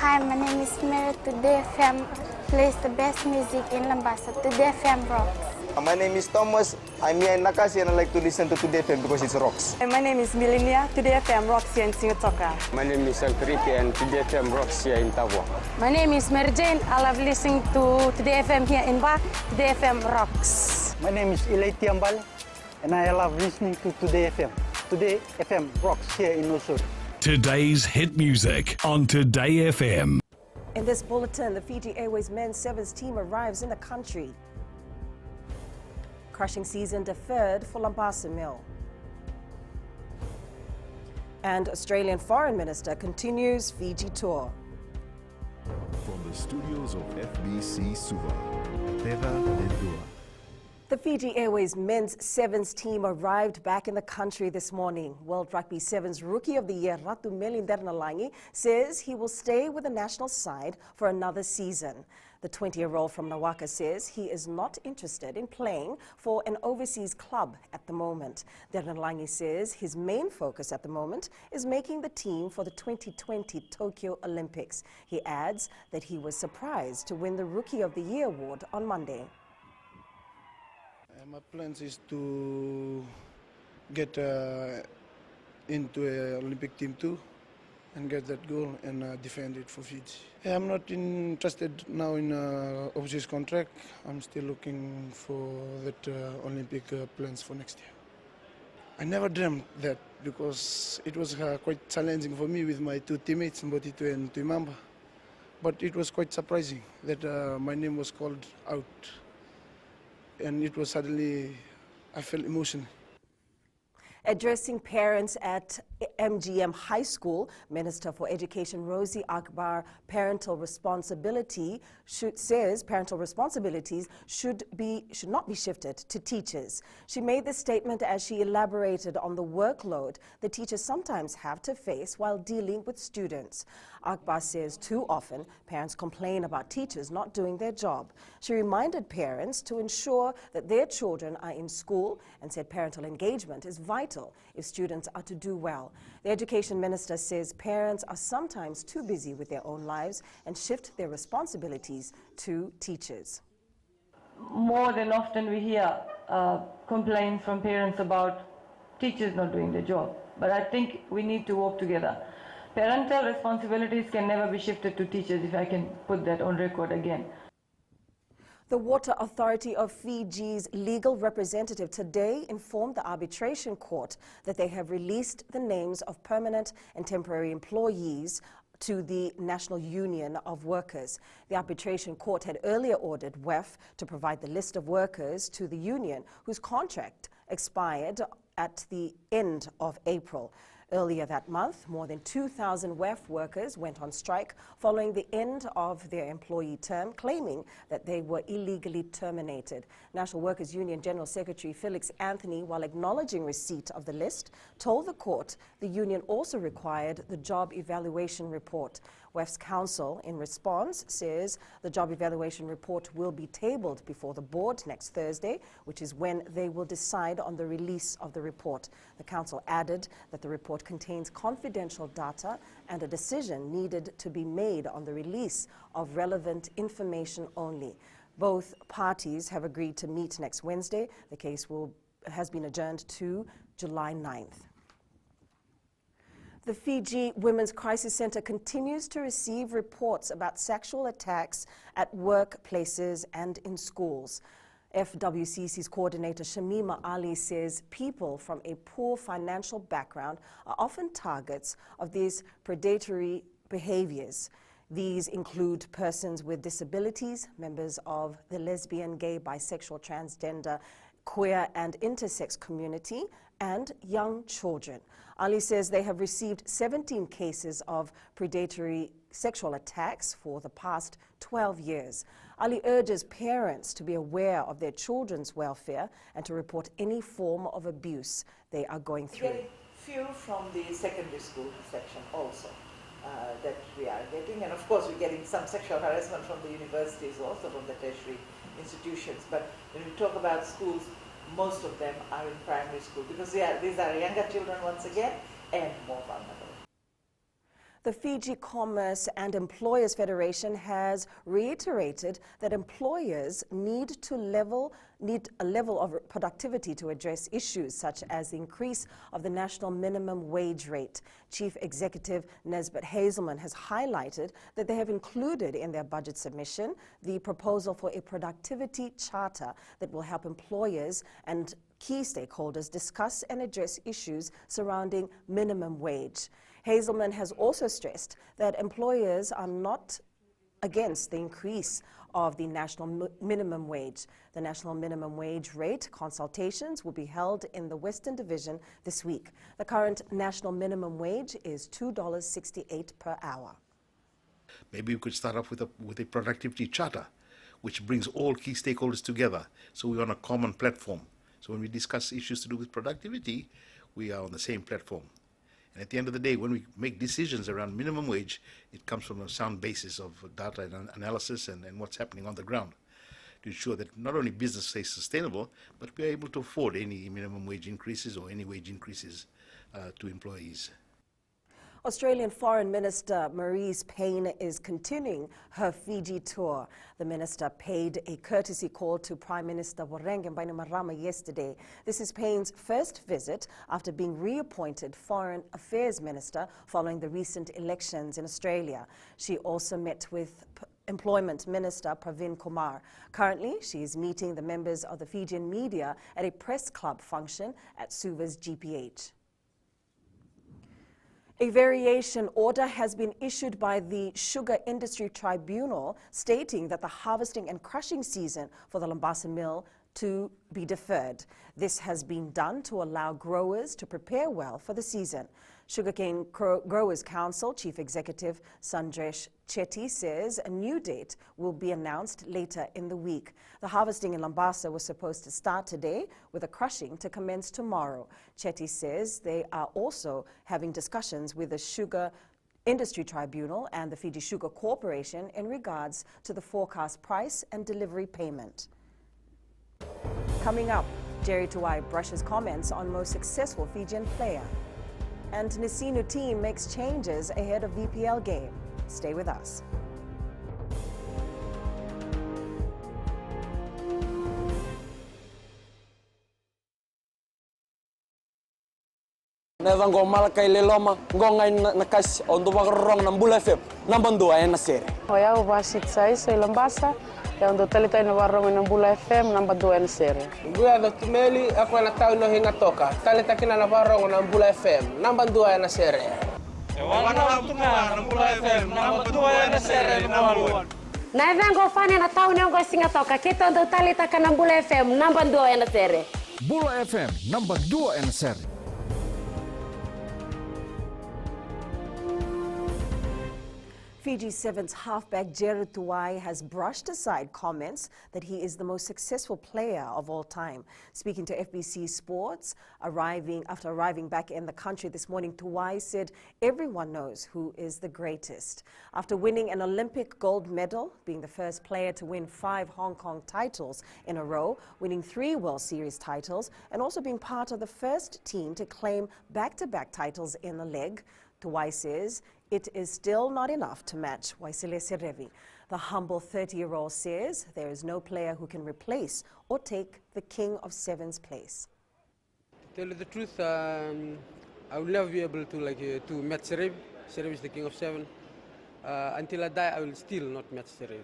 Hi, my name is Mary. Today FM plays the best music in Lambasa. Today FM rocks. My name is Thomas. I'm here in Nakasi and I like to listen to Today FM because it rocks. My name is Milenia. Today FM rocks here in Singatoka. My name is Altriki and Today FM rocks here in Tabwa. My name is Mary Jane. I love listening to Today FM here in Ba. Today FM rocks. My name is Ilay Tiambal and I love listening to Today FM. Today FM rocks here in Osur. Today's hit music on Today FM. In this bulletin, the Fiji Airways men's sevens team arrives in the country. Crushing season deferred for Lambasa Mill. And Australian Foreign Minister continues Fiji tour. From the studios of FBC Suva, Teva Lendua. The Fiji Airways men's sevens team arrived back in the country this morning. World Rugby Sevens Rookie of the Year Ratu Melindernalagi says he will stay with the national side for another season. The 20-year-old from Nawaka says he is not interested in playing for an overseas club at the moment. Dernalangi says his main focus at the moment is making the team for the 2020 Tokyo Olympics. He adds that he was surprised to win the Rookie of the Year award on Monday. My plans is to get into an Olympic team too and get that goal and defend it for Fiji. I'm not interested now in overseas contract. I'm still looking for that Olympic plans for next year. I never dreamt that because it was quite challenging for me with my two teammates, Mbotito and Tuimamba. But it was quite surprising that my name was called out. And it was suddenly, I felt emotional. Addressing parents at MGM High School, Minister for Education Rosie Akbar parental responsibilities should not be shifted to teachers. She made this statement as she elaborated on the workload the teachers sometimes have to face while dealing with students. Akbar says too often parents complain about teachers not doing their job. She reminded parents to ensure that their children are in school and said parental engagement is vital if students are to do well. The Education Minister says parents are sometimes too busy with their own lives and shift their responsibilities to teachers. More than often we hear complaints from parents about teachers not doing their job. But I think we need to work together. Parental responsibilities can never be shifted to teachers, if I can put that on record again. The Water Authority of Fiji's legal representative today informed the arbitration court that they have released the names of permanent and temporary employees to the National Union of Workers. The arbitration court had earlier ordered WEF to provide the list of workers to the union whose contract expired at the end of April. Earlier that month, more than 2,000 WEF workers went on strike following the end of their employee term, claiming that they were illegally terminated. National Workers Union General Secretary Felix Anthony, while acknowledging receipt of the list, told the court the union also required the job evaluation report. WEF's counsel, in response, says the job evaluation report will be tabled before the board next Thursday, which is when they will decide on the release of the report. The council added that the report contains confidential data and a decision needed to be made on the release of relevant information only. Both parties have agreed to meet next Wednesday. The case has been adjourned to July 9th. The Fiji Women's Crisis Center continues to receive reports about sexual attacks at workplaces and in schools. FWCC's coordinator Shamima Ali says people from a poor financial background are often targets of these predatory behaviors. These include persons with disabilities, members of the lesbian, gay, bisexual, transgender, queer and intersex community, and young children. Ali says they have received 17 cases of predatory sexual attacks for the past 12 years. Ali urges parents to be aware of their children's welfare and to report any form of abuse they are going through. Getting few from the secondary school section also that we are getting, and of course we're getting some sexual harassment from the universities also, from the tertiary institutions. But when we talk about schools, most of them are in primary school because these are younger children once again and more vulnerable. The Fiji Commerce and Employers Federation has reiterated that employers need a level of productivity to address issues such as the increase of the national minimum wage rate. Chief Executive Nesbeth Hazelman has highlighted that they have included in their budget submission the proposal for a productivity charter that will help employers and key stakeholders discuss and address issues surrounding minimum wage. Hazelman has also stressed that employers are not against the increase of the national minimum wage. The national minimum wage rate consultations will be held in the Western Division this week. The current national minimum wage is $2.68 per hour. Maybe we could start off with a productivity charter, which brings all key stakeholders together, so we're on a common platform. So when we discuss issues to do with productivity, we are on the same platform. And at the end of the day, when we make decisions around minimum wage, it comes from a sound basis of data and analysis and what's happening on the ground to ensure that not only business stays sustainable, but we are able to afford any minimum wage increases or any wage increases to employees. Australian Foreign Minister Marise Payne is continuing her Fiji tour. The minister paid a courtesy call to Prime Minister Voreqe Bainimarama yesterday. This is Payne's first visit after being reappointed Foreign Affairs Minister following the recent elections in Australia. She also met with Employment Minister Pravin Kumar. Currently, she is meeting the members of the Fijian media at a press club function at Suva's GPH. A variation order has been issued by the Sugar Industry Tribunal stating that the harvesting and crushing season for the Lambasa mill to be deferred. This has been done to allow growers to prepare well for the season. Sugarcane Growers Council Chief Executive Sandresh Chetty says a new date will be announced later in the week. The harvesting in Lambasa was supposed to start today, with the crushing to commence tomorrow. Chetty says they are also having discussions with the Sugar Industry Tribunal and the Fiji Sugar Corporation in regards to the forecast price and delivery payment. Coming up, Jerry Tuwai brushes comments on most successful Fijian player. And Nisinu team makes changes ahead of VPL game. Stay with us. Neva ngomal kay leloma ngongai nakas ondo wagrong ng Bula FM namban dua na sere. Hoya ubasit sai so Lambasa ya ondo talita na warong ng Bula FM namban dua na sere. Gua do tumeli ako na tao no hinga toka. Talita kina na warong ng Bula FM namban dua na sere. Wana tunga ng Bula FM namban dua na sere namban. Na vengo fani na tao ngo singa toka kita ondo talita ka ng Bula FM namban dua na sere. Bula FM namban dua na sere. Fiji Sevens halfback Jerry Tuwai has brushed aside comments that he is the most successful player of all time. Speaking to FBC Sports, after arriving back in the country this morning, Tuwai said everyone knows who is the greatest. After winning an Olympic gold medal, being the first player to win 5 Hong Kong titles in a row, winning 3 World Series titles, and also being part of the first team to claim back-to-back titles in a leg, Tuwai says it is still not enough to match Waisile Serevi. The humble 30-year-old says there is no player who can replace or take the King of Sevens place. To tell you the truth, I will never be able to match Serevi. Serevi is the King of Seven. Until I die, I will still not match Serevi.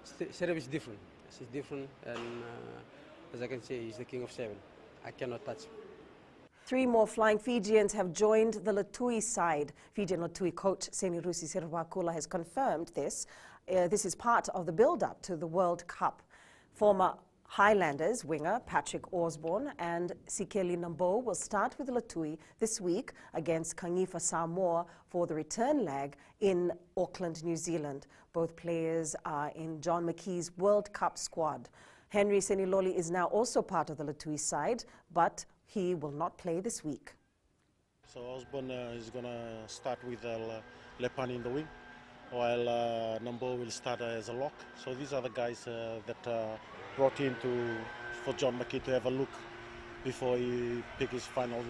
Serevi is different. He's different, and as I can say, he's the King of Seven. I cannot touch him. 3 more flying Fijians have joined the Latui side. Fijian Latui coach Senirusi Sirwakula has confirmed this. This is part of the build-up to the World Cup. Former Highlanders winger Patrick Osborne and Sikeli Nambo will start with Latui this week against Kangifa Samoa for the return leg in Auckland, New Zealand. Both players are in John McKee's World Cup squad. Henry Seniloli is now also part of the Latui side, but he will not play this week. So Osborne is going to start with Lepani in the wing, while Nambo will start as a lock. So these are the guys that brought in for John McKee to have a look before he pick his final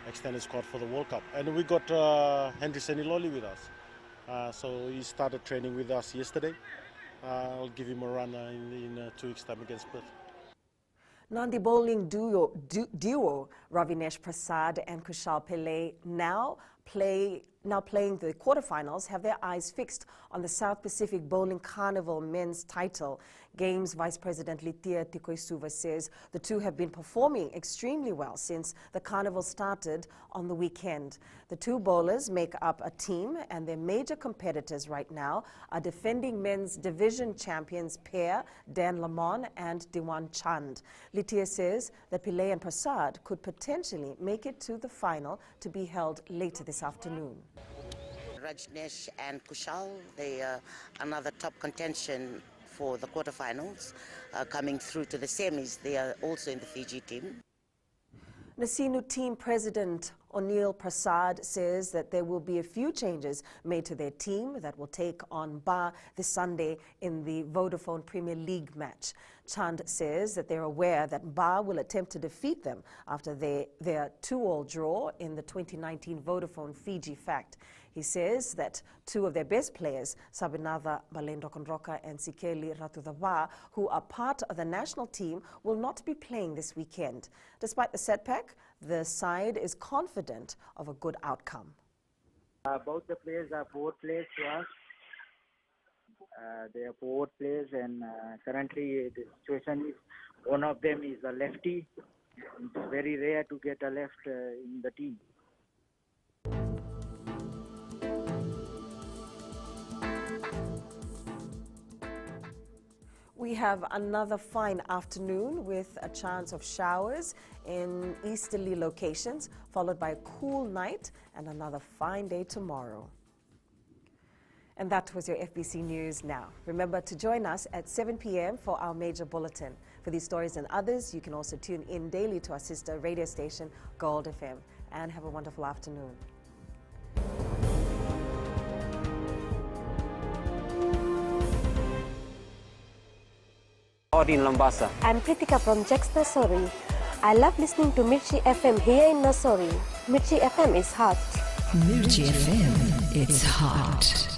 extended squad for the World Cup. And we got Henry Seniloli with us. So he started training with us yesterday. I'll give him a run in 2 weeks' time against Perth. Nandi bowling duo Ravinesh Prasad and Kushal Pillay now playing the quarterfinals have their eyes fixed on the South Pacific Bowling Carnival men's title. Games Vice President Litiya Tikoisuva says the two have been performing extremely well since the carnival started on the weekend. The two bowlers make up a team, and their major competitors right now are defending men's division champions pair Dan Lamon and Dewan Chand. Litiya says that Pillay and Prasad could potentially make it to the final to be held later this afternoon. Rajnesh and Kushal, they are another top contention for the quarterfinals, coming through to the semis. They are also in the Fiji team. Nasinu team president O'Neill Prasad says that there will be a few changes made to their team that will take on Ba this Sunday in the Vodafone Premier League match. Chand says that they're aware that Ba will attempt to defeat them after their 2-2 draw in the 2019 Vodafone Fiji Fact. He says that two of their best players, Sabinatha Balendo Konroka and Sikeli Ratudaba, who are part of the national team, will not be playing this weekend. Despite the setback, the side is confident of a good outcome. Both the players are forward players to us. They are forward players, and currently the situation is one of them is a lefty. It's very rare to get a left in the team. We have another fine afternoon with a chance of showers in easterly locations, followed by a cool night and another fine day tomorrow. And that was your FBC News Now. Remember to join us at 7 p.m. for our major bulletin. For these stories and others, you can also tune in daily to our sister radio station, Gold FM. And have a wonderful afternoon. In Lambasa. I'm Pritika from Jack's Nursery. I love listening to Mirchi FM here in Nursery. Mirchi FM is hot. Mirchi FM, it's hot.